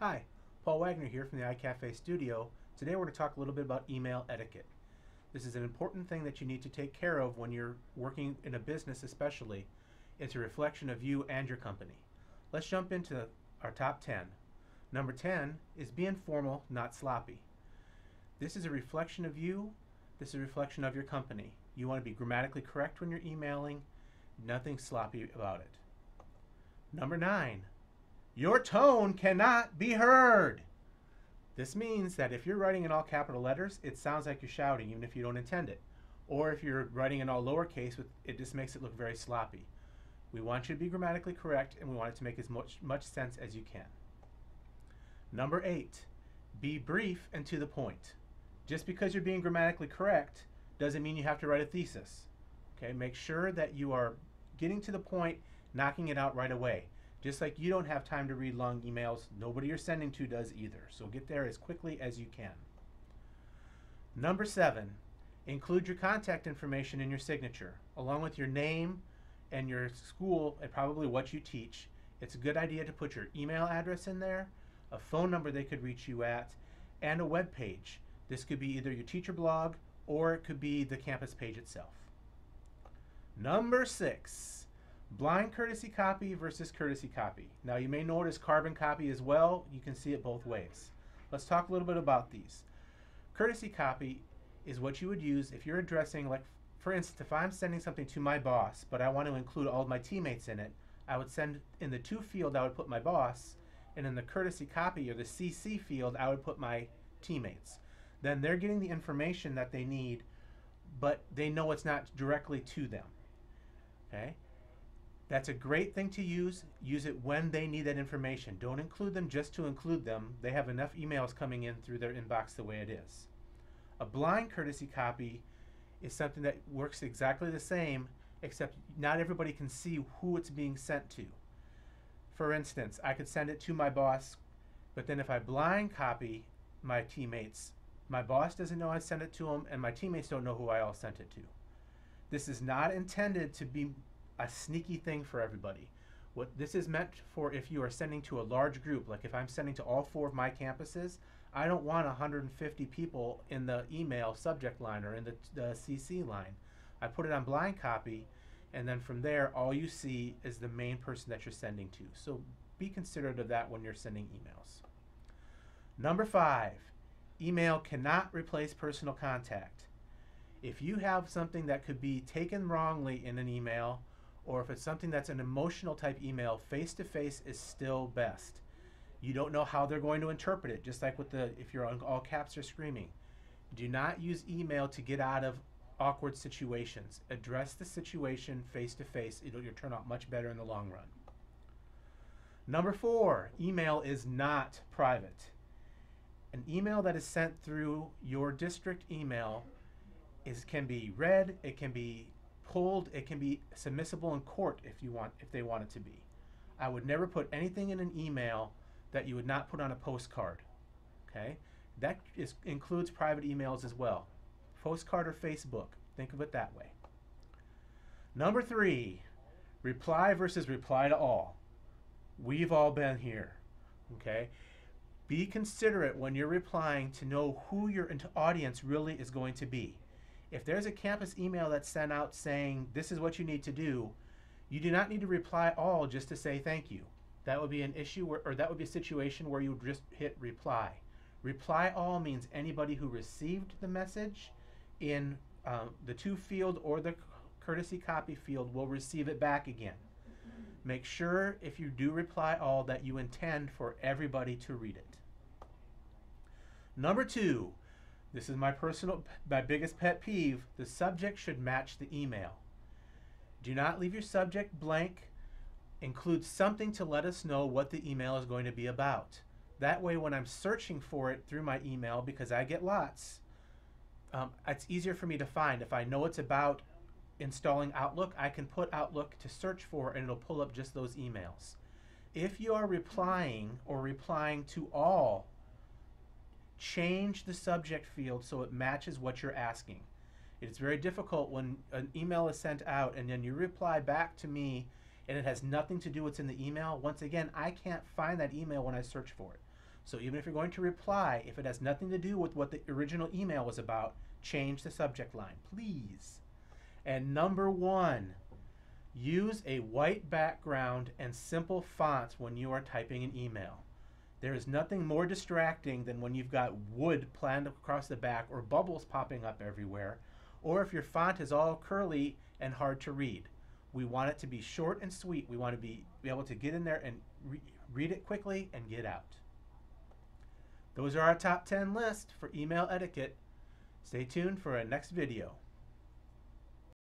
Hi, Paul Wagner here from the iCafe studio. Today we're going to talk a little bit about email etiquette. This is an important thing that you need to take care of when you're working in a business especially. It's a reflection of you and your company. Let's jump into our top 10. Number 10 is be informal, not sloppy. This is a reflection of you. This is a reflection of your company. You want to be grammatically correct when you're emailing, nothing sloppy about it. Number 9. Your tone cannot be heard. This means that if you're writing in all capital letters, it sounds like you're shouting even if you don't intend it. Or if you're writing in all lowercase, it just makes it look very sloppy. We want you to be grammatically correct, and we want it to make as much sense as you can. Number 8, be brief and to the point. Just because you're being grammatically correct doesn't mean you have to write a thesis. Okay, make sure that you are getting to the point, knocking it out right away. Just like you don't have time to read long emails, nobody you're sending to does either. So get there as quickly as you can. Number 7, include your contact information in your signature, along with your name and your school and probably what you teach. It's a good idea to put your email address in there, a phone number they could reach you at, and a web page. This could be either your teacher blog or it could be the campus page itself. Number 6. Blind courtesy copy versus courtesy copy. Now you may notice carbon copy as well. You can see it both ways. Let's talk a little bit about these. Courtesy copy is what you would use if you're addressing, like for instance, if I'm sending something to my boss, but I want to include all of my teammates in it, I would send in the to field I would put my boss, and in the courtesy copy or the CC field I would put my teammates. Then they're getting the information that they need, but they know it's not directly to them. Okay? That's a great thing to use. Use it when they need that information. Don't include them just to include them. They have enough emails coming in through their inbox the way it is. A blind courtesy copy is something that works exactly the same, except not everybody can see who it's being sent to. For instance, I could send it to my boss, but then if I blind copy my teammates, my boss doesn't know I sent it to them, and my teammates don't know who I all sent it to. This is not intended to be a sneaky thing for everybody. What this is meant for if you are sending to a large group, like if I'm sending to all 4 of my campuses, I don't want 150 people in the email subject line or in the CC line. I put it on blind copy, and then from there all you see is the main person that you're sending to. So be considerate of that when you're sending emails. Number 5, email cannot replace personal contact. If you have something that could be taken wrongly in an email, or if it's something that's an emotional type email, face-to-face is still best. You don't know how they're going to interpret it, just like with if you're on all caps or screaming. Do not use email to get out of awkward situations. Address the situation face-to-face. It'll turn out much better in the long run. Number 4, email is not private. An email that is sent through your district email can be read, it can be pulled, it can be submissible in court if they want it to be. I would never put anything in an email that you would not put on a postcard. Okay? That includes private emails as well. Postcard or Facebook. Think of it that way. Number 3, reply versus reply to all. We've all been here. Okay? Be considerate when you're replying to know who your audience really is going to be. If there's a campus email that's sent out saying this is what you need to do, you do not need to reply all just to say thank you. That would be an issue or that would be a situation where you would just hit reply. Reply all means anybody who received the message in the to field or the courtesy copy field will receive it back again. Make sure if you do reply all that you intend for everybody to read it. Number 2, this is my biggest pet peeve. The subject should match the email. Do not leave your subject blank. Include something to let us know what the email is going to be about. That way when I'm searching for it through my email, because I get lots, it's easier for me to find. If I know it's about installing Outlook, I can put Outlook to search for and it'll pull up just those emails. If you are replying or replying to all, change the subject field so it matches what you're asking. It's very difficult when an email is sent out and then you reply back to me and it has nothing to do with what's in the email. Once again, I can't find that email when I search for it. So even if you're going to reply, if it has nothing to do with what the original email was about, change the subject line, please. And number 1, use a white background and simple fonts when you are typing an email. There is nothing more distracting than when you've got wood planned across the back or bubbles popping up everywhere, or if your font is all curly and hard to read. We want it to be short and sweet. We want to be able to get in there and read it quickly and get out. Those are our top 10 list for email etiquette. Stay tuned for our next video.